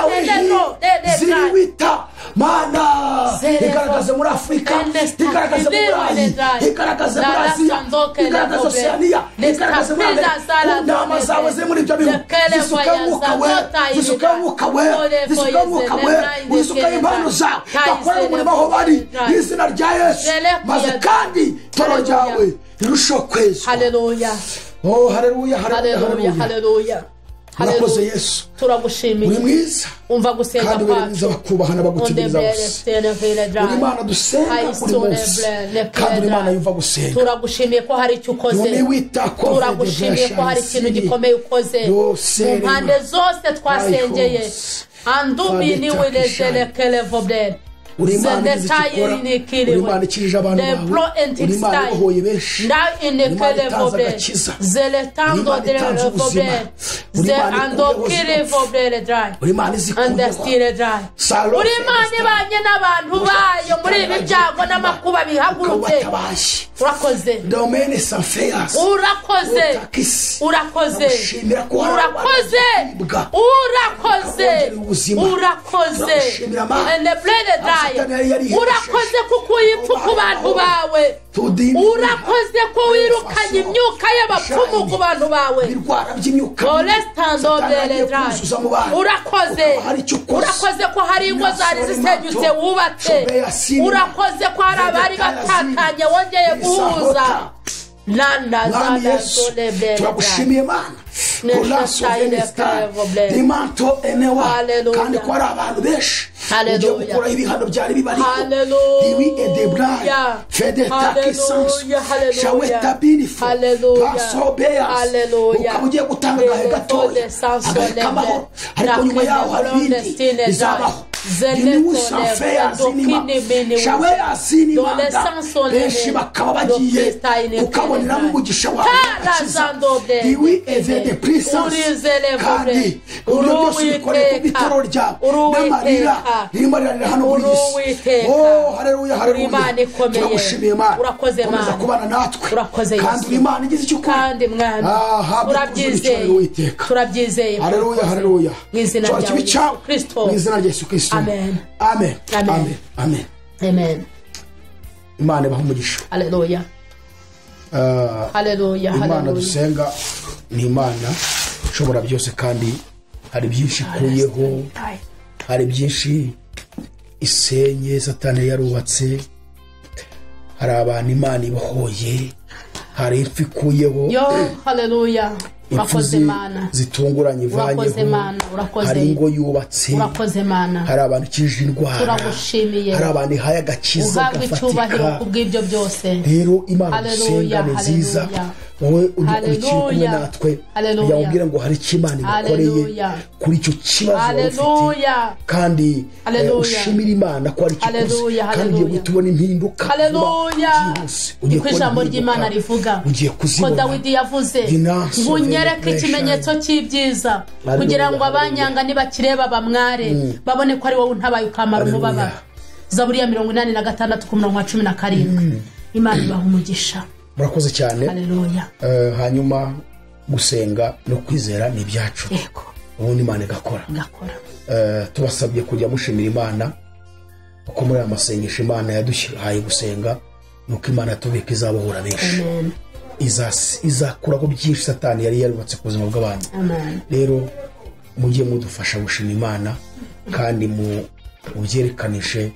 ziriwita mana igaragaze muri Afurika igaragaze muri Burayi igaragaze muri Aziya igaragaze Oceania igaragaze muri Amerika inama zawe ziri muri ibyo bihugu zisuka umwuka we zisuka impano zawe bakora umurimo aho bari n'izina rya Yesu maze kandi toro ryawe rirushaho kwezwa haleluya haleluya urakoze Yesu turagushimiye uri mwiza umva gusenga kwacu bakubaha n'abagutegereza bose uri Imana dusenga kuri munsi kandi uri Imana yumva gusenga turagushimiye ko hari icyo ukoze turagushimiye ko hari ikintu gikomeye ukoze mu mpande zose twasengeye andumini wilezele voble uri Imana ikirije abantu bawe uri Imana ibohoye benshi Imana itanze agakiza Imana itanze ubuzima uri Imana izikundwa uri Imana ibanye n'abantu bayo muri ibi byago n'amakuba bihagurutse urakoze domene sanfeas urakoze urakoze kuko uyipfu ku bantu bawe urakoze ko wirukanye imyuka y'abapfumu ku bantu bawe urakoze ko hari ingo zari zisenyutse wubatse urakoze ko hari abari batatanye wongeye guhuza Mwami Yesu turagushimiye Mana kuraso venesta dimanto enewa kandi ko ari abantu benshi ugiye gukora ibihano byari bibariko iwi edebrai fedeta kisansu shaweta binifu pasobeas ukaba ugiye gutanga agahe gatoya agahe k'amahoro ariko nyuma yaho hari ibindi bizabaho diniwusanfeya zinima shaweya zinimanga benshi bakaba bagiye ukaboneramo umugisha wawe iwi evede prisans kandi uburyo byose bikoreye ku bitaro ryawe n'amarira ririmo rirarira hano muri isi haleluya turagushimiye Mana komeza kubana natwe kandi uri Imana igize icyo ukora kandi Mwami turabyizeye haleluya mu izina rya Kristo mu izina rya Yesu Kristo amen Imana ibahe umugisha haleluya Imana dusenga ni Imana ishobora byose kandi hari byinshi ikuyeho hari byinshi isenye satani yarubatse hari abantu Imana ibohoye hari impfu ikuyeho haleluya urakoze Mana zitunguranye ivanyeho hari ingo yubatse hari abantu ikije indwara turagushimiye hari abantu ihaye agakiza gafatika kubw'ibyo byose rero Imana dusenga ni nziza wowe udukurikiye kumwe natwe yamubwira ngo hari icyo Imana imukoreye kuri icyo kibazo ufite kandi ushimira Imana ko ari icyo kandi ugiye guhita ubona impinduka byihuse uko ijambo ry'Imana rivuga ko Dawidi yavuze ngo unyereke ikimenyetso cy'ibyiza kugira ngo abanyanga nibakireba bamware babone ko ari wowe untabaye ukamara umubabaro Zaburi ya 86 ku murongo wa 17 Imana ibaha umugisha murakoze cyane haleluya hanyuma gusenga no kwizera ni ibyacu ubundi Imana igakora. Tubasabye kujya mushimira Imana uko muri aya masengesho Imana yaduhaye gusenga nuko Imana tubika izabohora benshi, izakuraho byinshi Satani yari yarubatse ku buzima bw'abantu. Rero mujye mudufasha gushima Imana kandi mubyerekaniše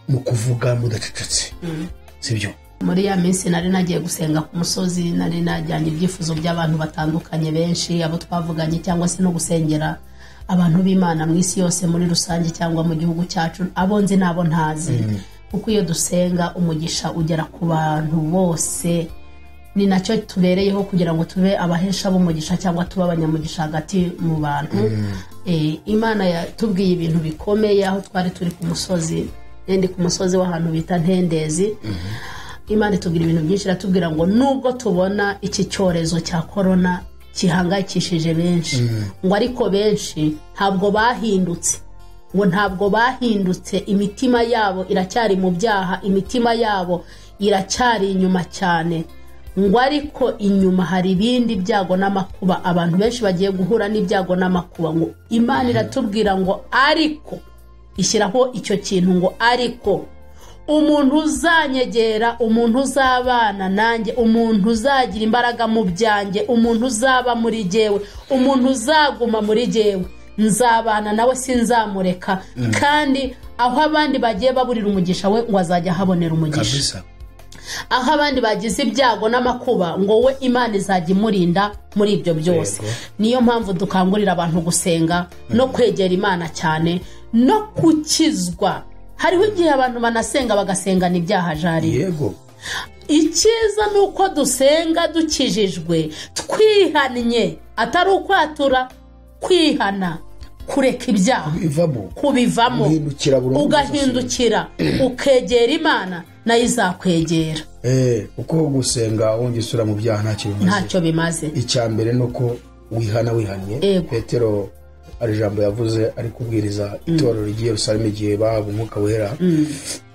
mu kuvuga mudacecetse, sibyo? Muri ya minsi nari nagiye gusenga ku musozi, nari najyanye ibyifuzo by'abantu batandukanye benshi, abo twavuganye cyangwa se no gusengera abantu b'Imana mu isi yose muri rusange cyangwa mu gihugu cyacu, abo nzi nabo ntazi. Kuko iyo dusenga umugisha ugera ku bantu bose, ni nacyo tubereyeho kugira ngo tube abahesha b'umugisha cyangwa tube abanyamugisha hagati mu bantu. Imana yatubwiye ibintu bikomeye aho twari turi ku musozi, ndi ku musozi w'ahantu bita Ntendezi. Imana itubwira ibintu byinshi, iratubwira ngo nubwo tubona iki cyorezo cya corona kihangayikishije benshi, ngo ariko benshi ntabwo bahindutse, ngo ntabwo bahindutse, imitima yabo iracyari mu byaha, imitima yabo iracyari inyuma cyane, ngo ariko inyuma hari ibindi byago n'amakuba, abantu benshi bagiye guhura n'ibyago n'amakuba. Ngo Imana iratubwira ngo ariko, ishyiraho icyo kintu ngo ariko umuntu uzanyegera, umuntu uzabana nanjye, umuntu uzagira imbaraga mu byanjye, umuntu uzaba muri jyewe, umuntu uzaguma muri jyewe, nzabana nawe sinzamureka, kandi aho abandi bagiye baburira umugisha we ngo azajya habonera umugisha. Aho abandi bagize ibyago n'amakuba ngo we Imana izajya imurinda muri ibyo byose. Niyo mpamvu dukangurira abantu gusenga no kwegera Imana cyane no gukizwa. Hariho igihe abantu banasenga bagasengana ibyaha jari. Yego. Icyiza nuko dusenga dukijijwe, twihannye, atari ukwatura, kwihana, kureka ibyaha, kubivamo, ugahindukira, ukegera Imana nayo izakwegera. Uko gusenga wongisura mu byaha ntacyo bimaze. Icyambere nuko wihannye. Petero ari ijambo yavuze ari kubwiriza itorero rigiye Yerusalemu igihe bahabwa umwuka wera,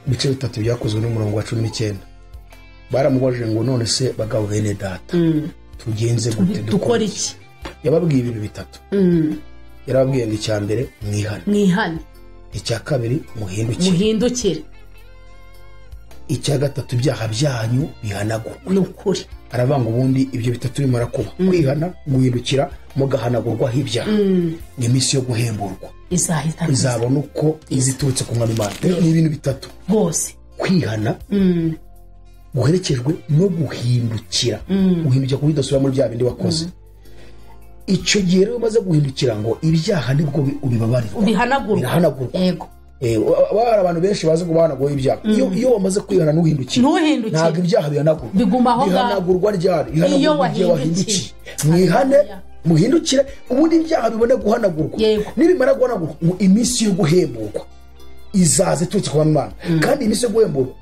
bice 3 byakozwe n'umurongo wa 19. Baramubajije ngo none se bagabo bene data, tugenze gute, dukora iki? Yababwiye ibintu bitatu. Yarababwiye ngo icyambere mwihane, icya kabiri muhindukire, icya gatatu ibyaha byanyu bihanagurwe. Nukuri arabanga ubundi ibyo bitatu bimara kuba kwihana, guhindukira, mugahanagurwaho ibyaha, ni iminsi yo guhemburwa izabona uko iziturutse ku Mwami Imana. Ni ibintu bitatu bose: kwihana, guherekejwe no guhindukira. Guhindukira kuko udasubira muri bya bindi wakoze. Icyo gihe rero umaze guhindukira ngo ibyaha nibwo ubibabarirwa, bihanagurwa. Yego. Abari abantu benshi bazi guhanagura ibyaha. Iyo wamaze kwihana n'uhindukira, ntabwo ibyaha bihanagurwa ryari. Iyo wahindukiye, mwihane, muhindukire, ubundi ibyaha bibone guhanagurwa. Nibimara guhanagurwa, iminsi yo guhemburwa izaze turutse ku Mana. Kandi iminsi yo guhemburwa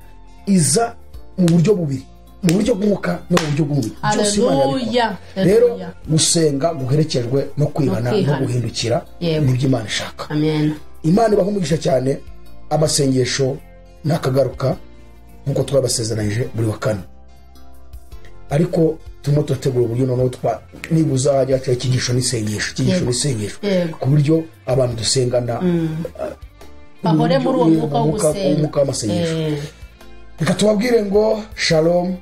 iza mu buryo bubiri, mu buryo bw'umwuka no mu buryo bw'umubiri. Haleluya. Rero gusenga guherekejwe no kwihana no guhindukira nibyo Imana ishaka. Amen. Imana ibaha umugisha cyane. Amasengesho nakagaruka nkuko twabasezeranyije buri wa kane, ariko turimo turategura uburyo noneho nibuza hajya ikigisho n'isengesho, ku buryo abantu dusengana bahore muri uwo mwuka w'amasengesho. Reka tubabwire ngo shalom.